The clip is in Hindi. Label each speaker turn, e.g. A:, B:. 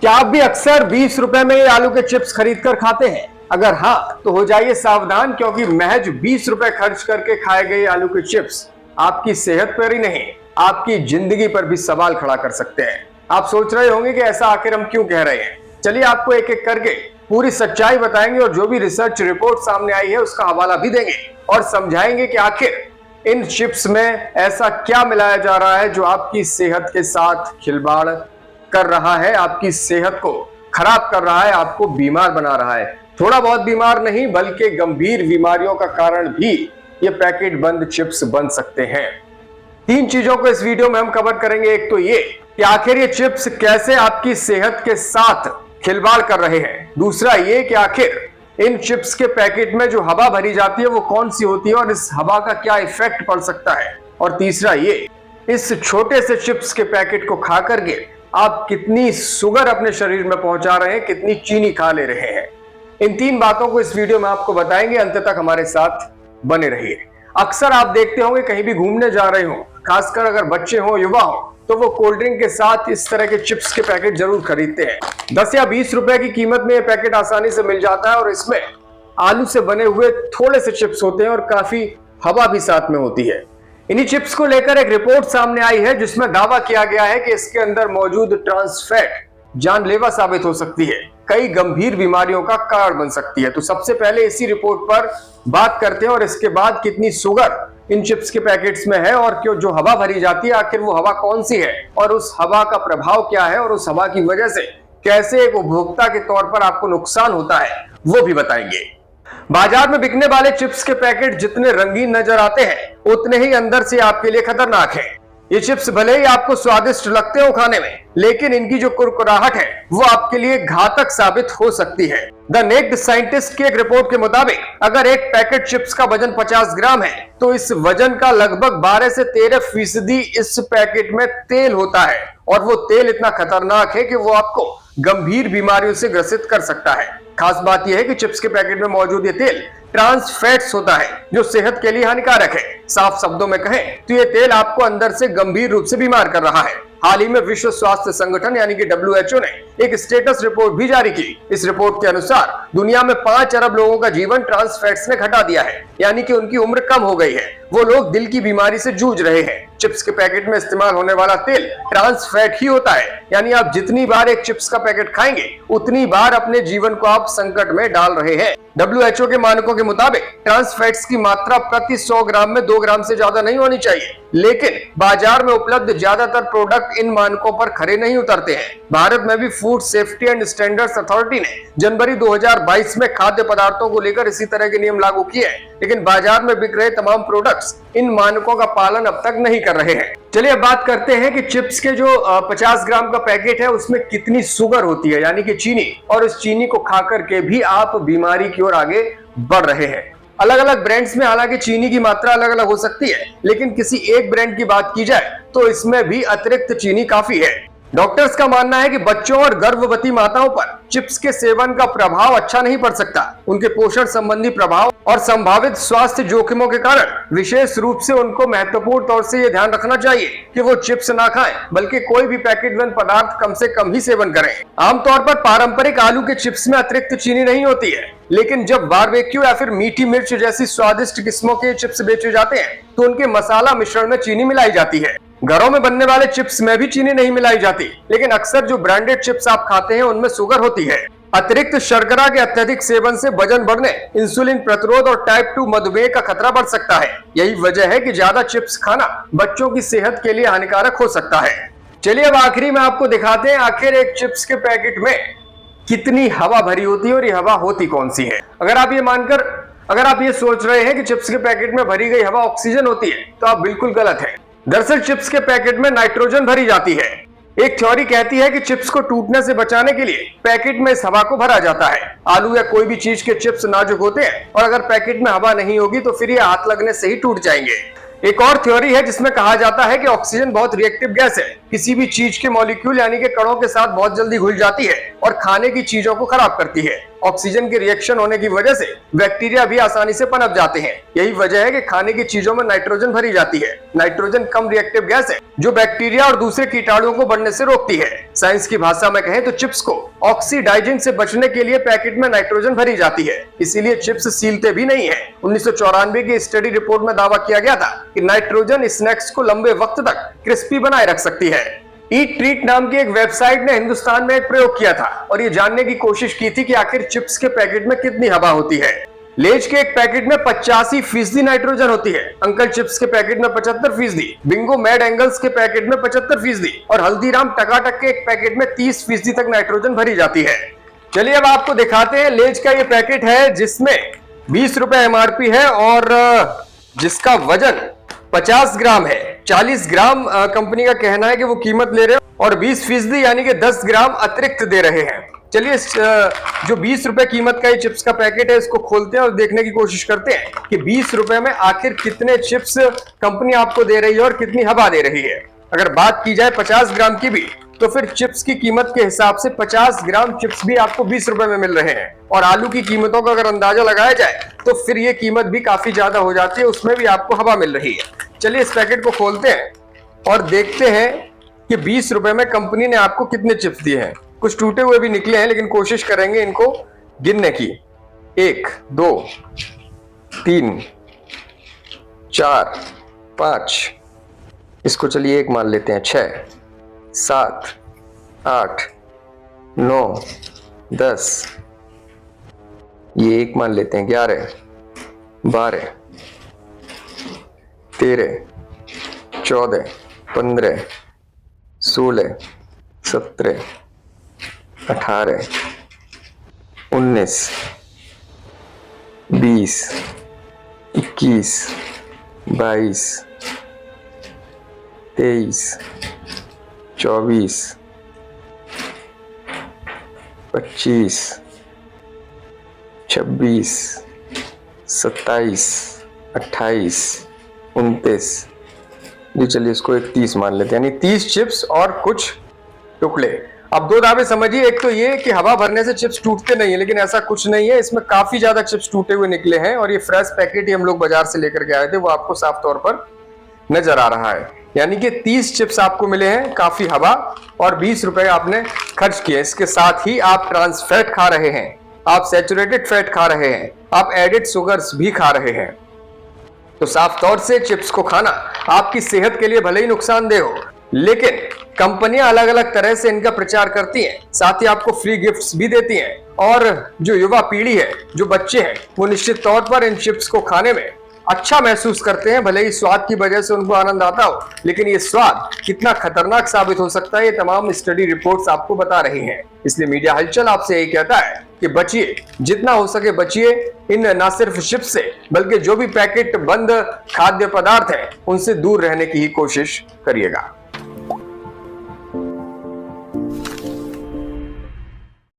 A: क्या आप भी अक्सर 20 रुपए में आलू के चिप्स खरीद कर खाते हैं? अगर हाँ, तो हो जाइए सावधान, क्योंकि महज 20 रुपए खर्च करके खाए गए आलू के चिप्स आपकी सेहत पर ही नहीं, आपकी जिंदगी पर भी सवाल खड़ा कर सकते हैं। आप सोच रहे होंगे कि ऐसा आखिर हम क्यों कह रहे हैं। चलिए आपको एक एक करके पूरी सच्चाई बताएंगे और जो भी रिसर्च रिपोर्ट सामने आई है उसका हवाला भी देंगे और समझाएंगे कि आखिर इन चिप्स में ऐसा क्या मिलाया जा रहा है जो आपकी सेहत के साथ खिलवाड़ कर रहा है, आपकी सेहत को खराब कर रहा है, आपको बीमार बना रहा है। थोड़ा बहुत बीमार नहीं बल्कि गंभीर बीमारियों का कारण भी ये पैकेट बंद चिप्स बन सकते हैं। 3 चीजों को इस वीडियो में हम कवर करेंगे। एक तो ये कि आखिर ये चिप्स कैसे आपकी सेहत के साथ खिलवाड़ कर रहे हैं। दूसरा ये कि आखिर इन चिप्स के पैकेट में जो हवा भरी जाती है वो कौन सी होती है और इस हवा का क्या इफेक्ट पड़ सकता है। और तीसरा ये, इस छोटे से चिप्स के पैकेट को खा करके आप कितनी शुगर अपने शरीर में पहुंचा रहे हैं, कितनी चीनी खा ले रहे हैं। इन 3 बातों को इस वीडियो में आपको बताएंगे। अंत तक हमारे साथ बने रहिए। अक्सर आप देखते होंगे कहीं भी घूमने जा रहे हो, खासकर अगर बच्चे हो, युवा हो, तो वो कोल्ड ड्रिंक के साथ इस तरह के चिप्स के पैकेट जरूर खरीदते हैं। 10 या 20 रुपए की कीमत में ये पैकेट आसानी से मिल जाता है और इसमें आलू से बने हुए थोड़े से चिप्स होते हैं और काफी हवा भी साथ में होती है। इन्हीं चिप्स को लेकर एक रिपोर्ट सामने आई है जिसमें दावा किया गया है कि इसके अंदर मौजूद ट्रांस फैट जानलेवा साबित हो सकती है, कई गंभीर बीमारियों का कारण बन सकती है। तो सबसे पहले इसी रिपोर्ट पर बात करते हैं और इसके बाद कितनी शुगर इन चिप्स के पैकेट्स में है और क्यों जो हवा भरी जाती है आखिर वो हवा कौन सी है और उस हवा का प्रभाव क्या है और उस हवा की वजह से कैसे एक उपभोक्ता के तौर पर आपको नुकसान होता है वो भी बताएंगे। बाजार में बिकने वाले चिप्स के पैकेट जितने रंगीन नजर आते हैं उतने ही अंदर से आपके लिए खतरनाक हैं। ये चिप्स भले ही आपको स्वादिष्ट लगते हो खाने में, लेकिन इनकी जो कुरकुराहट है वो आपके लिए घातक साबित हो सकती है। द नेक्ड साइंटिस्ट की एक रिपोर्ट के मुताबिक अगर एक पैकेट चिप्स का वजन 50 ग्राम है तो इस वजन का लगभग 12 से 13% इस पैकेट में तेल होता है और वो तेल इतना खतरनाक है कि वो आपको गंभीर बीमारियों से ग्रसित कर सकता है। खास बात यह है कि चिप्स के पैकेट में मौजूद ये तेल ट्रांस फैट्स होता है जो सेहत के लिए हानिकारक है। साफ शब्दों में कहें तो ये तेल आपको अंदर से गंभीर रूप से बीमार कर रहा है। हाल ही में विश्व स्वास्थ्य संगठन यानी कि WHO ने एक स्टेटस रिपोर्ट भी जारी की। इस रिपोर्ट के अनुसार दुनिया में 5 अरब लोगों का जीवन ट्रांस फैट्स ने घटा दिया है, यानी कि उनकी उम्र कम हो गई है। वो लोग दिल की बीमारी से जूझ रहे हैं। चिप्स के पैकेट में इस्तेमाल होने वाला तेल ट्रांस फैट ही होता है, यानी आप जितनी बार एक चिप्स का पैकेट खाएंगे उतनी बार अपने जीवन को आप संकट में डाल रहे हैं। WHO के मानकों के मुताबिक ट्रांस फैट्स की मात्रा प्रति 100 ग्राम में 2 ग्राम से ज्यादा नहीं होनी चाहिए, लेकिन बाजार में उपलब्ध ज्यादातर प्रोडक्ट इन मानकों पर खरे नहीं उतरते हैं। भारत में भी food safety and standards authority ने जनवरी 2022 में खाद्य पदार्थों को लेकर इसी तरह के नियम लागू किए हैं, लेकिन बाजार में बिक रहे तमाम प्रोडक्ट्स इन मानकों का पालन अब तक नहीं कर रहे हैं। चलिए अब बात करते हैं कि चिप्स के जो 50 ग्राम का पैकेट है उसमें कितनी शुगर होती है, यानी कि चीनी, और इस चीनी को खा करके भी आप बीमारी की ओर आगे बढ़ रहे हैं। अलग अलग ब्रांड्स में हालांकि चीनी की मात्रा अलग अलग हो सकती है, लेकिन किसी एक ब्रांड की बात की जाए तो इसमें भी अतिरिक्त चीनी काफी है। डॉक्टर्स का मानना है कि बच्चों और गर्भवती माताओं पर चिप्स के सेवन का प्रभाव अच्छा नहीं पड़ सकता। उनके पोषण संबंधी प्रभाव और संभावित स्वास्थ्य जोखिमों के कारण विशेष रूप से उनको महत्वपूर्ण तौर से ये ध्यान रखना चाहिए कि वो चिप्स ना खाएं, बल्कि कोई भी पैकेट बंद पदार्थ कम से कम ही सेवन करें। आमतौर पर पारंपरिक आलू के चिप्स में अतिरिक्त चीनी नहीं होती है, लेकिन जब बारबेक्यू या फिर मीठी मिर्च जैसी स्वादिष्ट किस्मों के चिप्स बेचे जाते हैं तो उनके मसाला मिश्रण में चीनी मिलाई जाती है। घरों में बनने वाले चिप्स में भी चीनी नहीं मिलाई जाती, लेकिन अक्सर जो ब्रांडेड चिप्स आप खाते हैं उनमें शुगर होती है। अतिरिक्त शर्करा के अत्यधिक सेवन से वजन बढ़ने, इंसुलिन प्रतिरोध और टाइप 2 मधुमेह का खतरा बढ़ सकता है। यही वजह है कि ज्यादा चिप्स खाना बच्चों की सेहत के लिए हानिकारक हो सकता है। चलिए अब आखिरी में आपको दिखाते हैं आखिर एक चिप्स के पैकेट में कितनी हवा भरी होती है और ये हवा होती कौन सी है। अगर आप ये सोच रहे हैं कि चिप्स के पैकेट में भरी गई हवा ऑक्सीजन होती है तो आप बिल्कुल गलत है। दरअसल चिप्स के पैकेट में नाइट्रोजन भरी जाती है। एक थ्योरी कहती है कि चिप्स को टूटने से बचाने के लिए पैकेट में इस हवा को भरा जाता है। आलू या कोई भी चीज के चिप्स नाजुक होते हैं और अगर पैकेट में हवा नहीं होगी तो फिर ये हाथ लगने से ही टूट जाएंगे। एक और थ्योरी है जिसमें कहा जाता है कि ऑक्सीजन बहुत रिएक्टिव गैस है, किसी भी चीज के मॉलिक्यूल यानी कि कणों के साथ बहुत जल्दी घुल जाती है और खाने की चीजों को खराब करती है। ऑक्सीजन के रिएक्शन होने की वजह से बैक्टीरिया भी आसानी से पनप जाते हैं। यही वजह है कि खाने की चीजों में नाइट्रोजन भरी जाती है। नाइट्रोजन कम रिएक्टिव गैस है जो बैक्टीरिया और दूसरे कीटाणुओं को बढ़ने से रोकती है। साइंस की भाषा में कहें तो चिप्स को ऑक्सीडाइजिंग से बचने के लिए पैकेट में नाइट्रोजन भरी जाती है, इसीलिए चिप्स सीलते भी नहीं है। 1994 की स्टडी रिपोर्ट में दावा किया गया था कि नाइट्रोजन स्नैक्स को लंबे वक्त तक क्रिस्पी बनाए रख सकती है। ईट ट्रीट नाम की एक वेबसाइट ने हिंदुस्तान में एक प्रयोग किया था और ये जानने की कोशिश की थी कि आखिर चिप्स के पैकेट में कितनी हवा होती है। लेज के एक पैकेट में 85% नाइट्रोजन होती है, अंकल चिप्स के पैकेट में 75%, बिंगो मैड एंगल्स के पैकेट में 75% और हल्दीराम टकाटक के एक पैकेट में 30% तक नाइट्रोजन भरी जाती है। चलिए अब आपको दिखाते हैं। लेज का ये पैकेट है जिसमें 20 रुपए एमआरपी है और जिसका वजन 50 ग्राम है। 40 ग्राम कंपनी का कहना है कि वो कीमत ले रहे हैं और 20% यानी कि 10 ग्राम अतिरिक्त दे रहे हैं। चलिए जो 20 रुपए कीमत का ये चिप्स का पैकेट है इसको खोलते हैं और देखने की कोशिश करते हैं कि 20 रुपए में आखिर कितने चिप्स कंपनी आपको दे रही है और कितनी हवा दे रही है। अगर बात की जाए 50 ग्राम की भी तो फिर चिप्स की कीमत के हिसाब से 50 ग्राम चिप्स भी आपको 20 रुपए में मिल रहे हैं और आलू की कीमतों का अगर अंदाजा लगाया जाए तो फिर ये कीमत भी काफी ज्यादा हो जाती है, उसमें भी आपको हवा मिल रही है। चलिए इस पैकेट को खोलते हैं और देखते हैं कि 20 रुपए में कंपनी ने आपको कितने चिप्स दिए हैं। कुछ टूटे हुए भी निकले हैं लेकिन कोशिश करेंगे इनको गिनने की। 1 2 3 4 5, इसको चलिए 1 मान लेते हैं। 6 7 8 9 10, ये 1 मान लेते हैं। 11 12 13 14 15 16 17 18 19 20 21 22 23 24 25 26 27 28 29, जी चलिए इसको 30 मान लेते हैं, यानी 30 चिप्स और कुछ टुकड़े। अब 2 दावे समझिए। एक तो ये कि हवा भरने से चिप्स टूटते नहीं है, लेकिन ऐसा कुछ नहीं है, इसमें काफी ज्यादा चिप्स टूटे हुए निकले हैं और ये फ्रेश पैकेट ही हम लोग बाजार से लेकर के आए थे, वो आपको साफ तौर पर नजर आ रहा है। यानी कि 30 चिप्स आपको मिले हैं, काफी हवा, और 20 रुपए आपने खर्च किए। इसके साथ ही आप ट्रांस फैट खा रहे हैं, आप सैचुरेटेड फैट खा रहे हैं, आप एडिड शुगर्स भी खा रहे हैं। तो साफ तौर से चिप्स को खाना आपकी सेहत के लिए भले ही नुकसानदेह हो, लेकिन कंपनियां अलग अलग तरह से इनका प्रचार करती हैं, साथ ही आपको फ्री गिफ्ट्स भी देती हैं। और जो युवा पीढ़ी है, जो बच्चे हैं, वो निश्चित तौर पर इन चिप्स को खाने में अच्छा महसूस करते हैं। भले ही स्वाद की वजह से उनको आनंद आता हो, लेकिन ये स्वाद कितना खतरनाक साबित हो सकता है ये तमाम स्टडी रिपोर्ट्स आपको बता रही हैं। इसलिए मीडिया हलचल आपसे यही कहता है कि बचिए, जितना हो सके बचिए इन ना सिर्फ चिप्स से, बल्कि जो भी पैकेट बंद खाद्य पदार्थ है उनसे दूर रहने की ही कोशिश करिएगा।